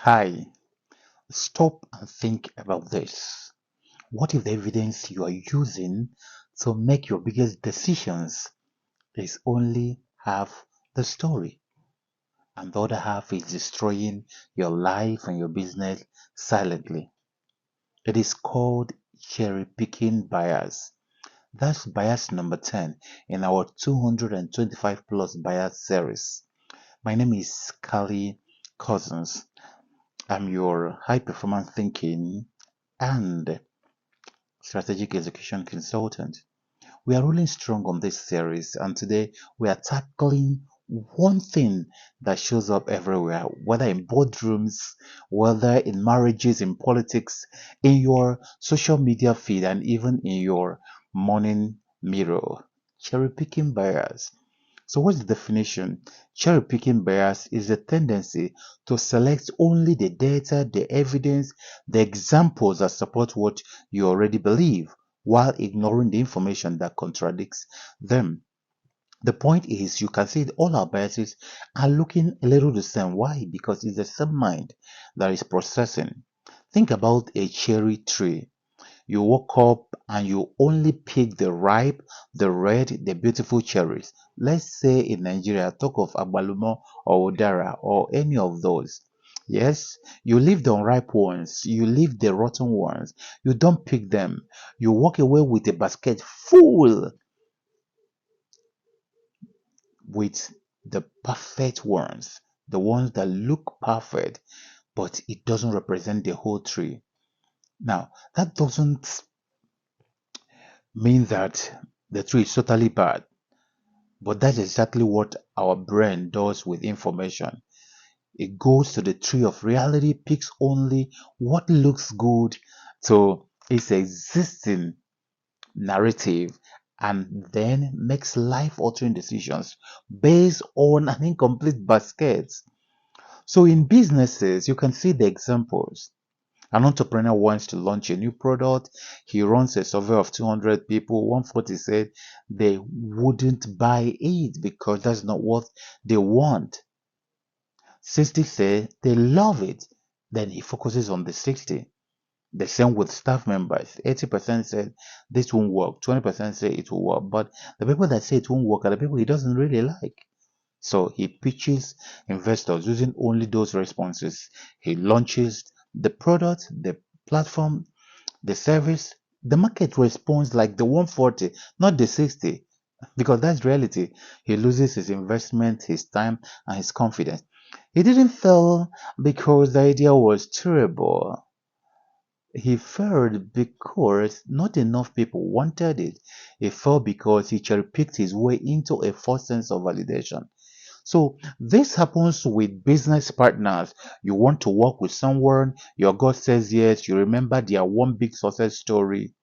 Hi, stop and think about this. What if the evidence you are using to make your biggest decisions is only half the story, and the other half is destroying your life and your business silently? It is called cherry picking bias. That's bias number 10 in our 225 plus bias series. My name is Cussons. I'm your high performance thinking and strategic execution consultant. We are rolling strong on this series, and today we are tackling one thing that shows up everywhere, whether in boardrooms, whether in marriages, in politics, in your social media feed, and even in your morning mirror. Cherry picking bias. So, what's the definition? Cherry picking bias is the tendency to select only the data, the evidence, the examples that support what you already believe, while ignoring the information that contradicts them. The point is, you can see all our biases are looking a little the same. Why? Because it's the same mind that is processing. Think about a cherry tree. You woke up and you only pick the ripe, the red, the beautiful cherries. Let's say in Nigeria, talk of agbalumo or udara or any of those. Yes, you leave the unripe ones, you leave the rotten ones, you don't pick them. You walk away with a basket full with the perfect ones, the ones that look perfect, but it doesn't represent the whole tree. Now, that doesn't mean that the tree is totally bad. But that's exactly what our brain does with information. It goes to the tree of reality, picks only what looks good to its existing narrative, and then makes life altering decisions based on an incomplete basket. So, in businesses, you can see the examples. An entrepreneur wants to launch a new product. He runs a survey of 200 people. 140 said they wouldn't buy it because that's not what they want. 60 say they love it. Then he focuses on the 60. The same with staff members. 80% said this won't work. 20% say it will work. But the people that say it won't work are the people he doesn't really like. So he pitches investors using only those responses. He launches the product, the platform, the service. The market responds like the 140, not the 60, because that's reality. He loses his investment, his time, and his confidence. He didn't fail because the idea was terrible. He failed because not enough people wanted it. He failed because he cherry picked his way into a false sense of validation. So this happens with business partners. You want to work with someone, your gut says yes, you remember their one big success story.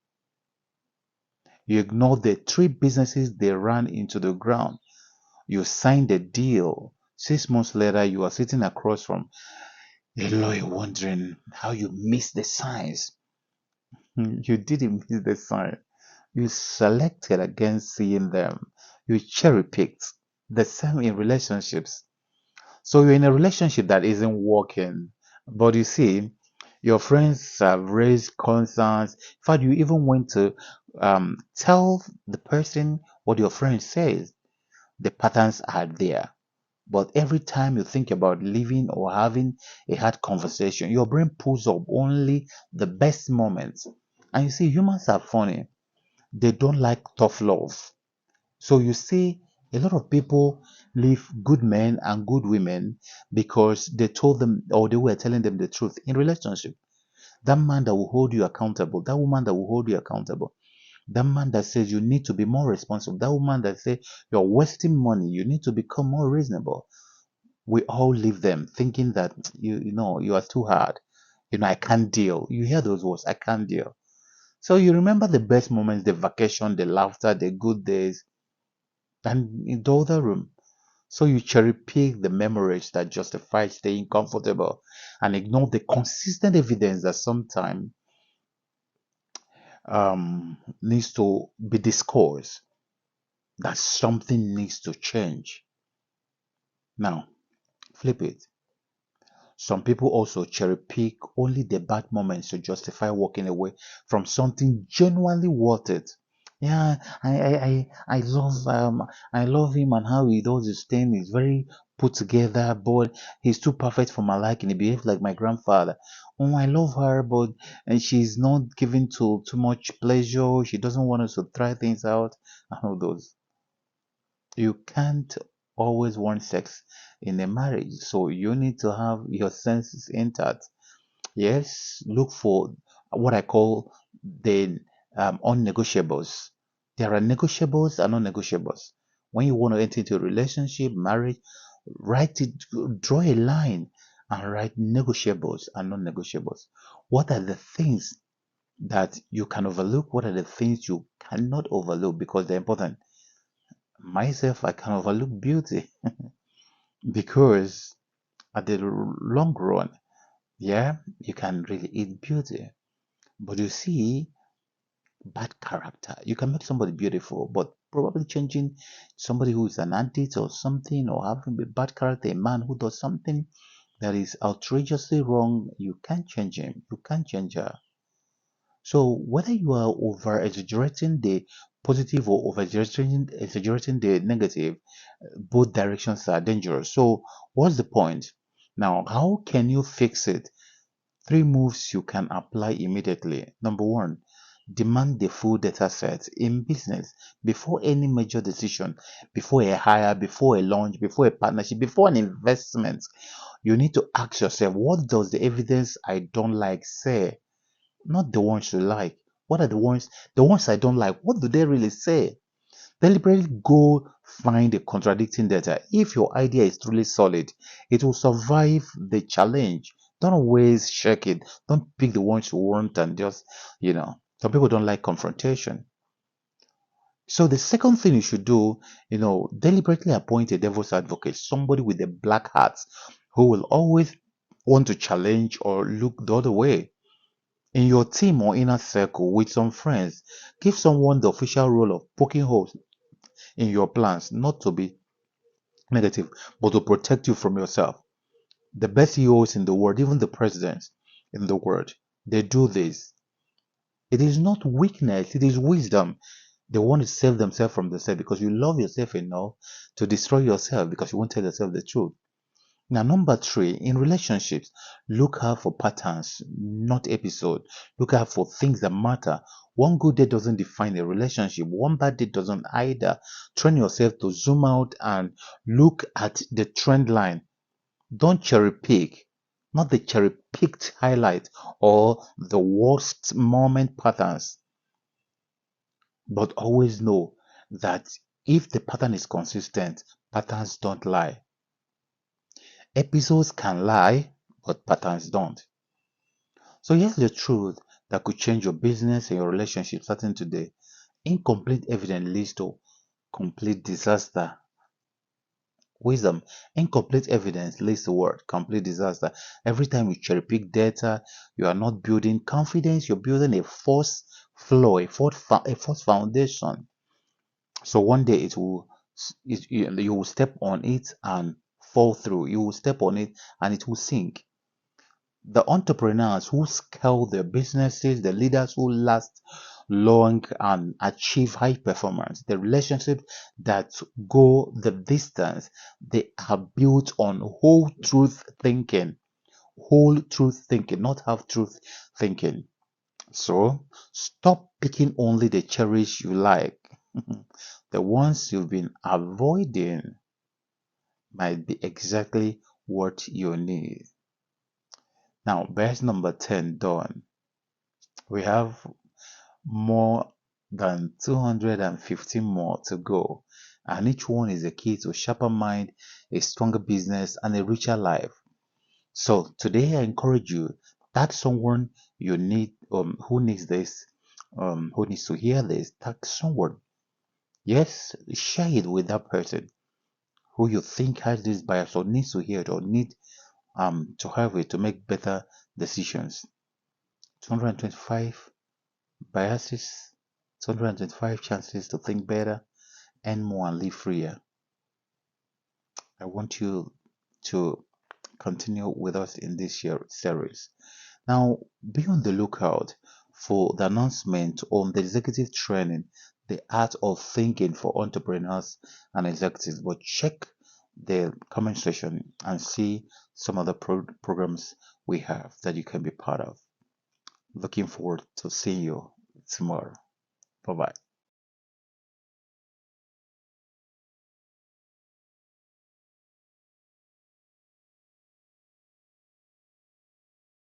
You ignore the three businesses they ran into the ground. You signed a deal. 6 months later, you are sitting across from a lawyer wondering how you missed the signs. You didn't miss the sign. You selected against seeing them. You cherry picked. The same in relationships. So you're in a relationship that isn't working, but you see, your friends have raised concerns. In fact, you even went to tell the person what your friend says. The patterns are there. But every time you think about leaving or having a hard conversation, your brain pulls up only the best moments. And you see, humans are funny. They don't like tough love. So you see, a lot of people leave good men and good women because they told them or they were telling them the truth in relationship. That man that will hold you accountable, that woman that will hold you accountable, that man that says you need to be more responsible, that woman that says you're wasting money, you need to become more reasonable. We all leave them thinking that you know you are too hard. I can't deal. You hear those words, I can't deal. So you remember the best moments, the vacation, the laughter, the good days, and in the other room. So you cherry pick the memories that justify staying comfortable and ignore the consistent evidence that sometimes needs to be discussed, that something needs to change. Now, flip it. Some people also cherry pick only the bad moments to justify walking away from something genuinely worth it. Yeah, I love him and how he does his thing. He's very put together, but he's too perfect for my liking. He behaves like my grandfather. Oh, I love her, but and she's not giving to too much pleasure. She doesn't want us to try things out. And all those. You can't always want sex in a marriage, so you need to have your senses intact. Yes, look for what I call the unnegotiables. There are negotiables and non-negotiables. When you want to enter into a relationship, marriage, write it, draw a line and write negotiables and non-negotiables. What are the things that you can overlook? What are the things you cannot overlook because they're important? Myself, I can overlook beauty because at the long run, yeah, you can really eat beauty. But you see, bad character. You can make somebody beautiful, but probably changing somebody who is an addict or something, or having a bad character, a man who does something that is outrageously wrong, you can't change him. You can't change her. So whether you are over exaggerating the positive or over exaggerating the negative, both directions are dangerous. So what's the point? Now, how can you fix it? Three moves you can apply immediately. Number one, demand the full data set in business before any major decision, before a hire, before a launch, before a partnership, before an investment. You need to ask yourself, what does the evidence I don't like say? Not the ones you like. What are the ones I don't like? What do they really say? Deliberately go find the contradicting data. If your idea is truly solid, it will survive the challenge. Don't always shake it. Don't pick the ones you want and just, some people don't like confrontation. So the second thing you should do, deliberately appoint a devil's advocate, somebody with a black hat who will always want to challenge or look the other way. In your team or inner circle with some friends, give someone the official role of poking holes in your plans, not to be negative, but to protect you from yourself. The best CEOs in the world, even the presidents in the world, they do this. It is not weakness, it is wisdom. They want to save themselves from themselves because you love yourself enough to destroy yourself because you won't tell yourself the truth. Now, number three, in relationships, look out for patterns, not episodes. Look out for things that matter. One good day doesn't define a relationship. One bad day doesn't either. Train yourself to zoom out and look at the trend line. Don't cherry pick, not the cherry picked highlight or the worst moment patterns, but always know that if the pattern is consistent, patterns don't lie. Episodes can lie, but patterns don't. So here's the truth that could change your business and your relationship starting today. Incomplete evidence leads to complete disaster. Wisdom. Incomplete evidence leads to what? Complete disaster. Every time you cherry pick data, you are not building confidence, you're building a false floor, a false foundation. So one day you will step on it and fall through. You will step on it and it will sink. The entrepreneurs who scale their businesses, the leaders who last long and achieve high performance, the relationships that go the distance, they are built on whole truth thinking, not half truth thinking. So stop picking only the cherries you like. The ones you've been avoiding might be exactly what you need. Now, verse number 10 done. We have more than 215 more to go, and each one is a key to a sharper mind, a stronger business, and a richer life. So today I encourage you that someone you need who needs this, who needs to hear this, tag someone. Yes, share it with that person who you think has this bias or needs to hear it or need to have it to make better decisions. 225 biases, 225 chances to think better, earn more, and live freer. I want you to continue with us in this year series. Now, be on the lookout for the announcement on the executive training, the art of thinking for entrepreneurs and executives. But check the comment section and see some of the programs we have that you can be part of. Looking forward to seeing you tomorrow. Bye bye.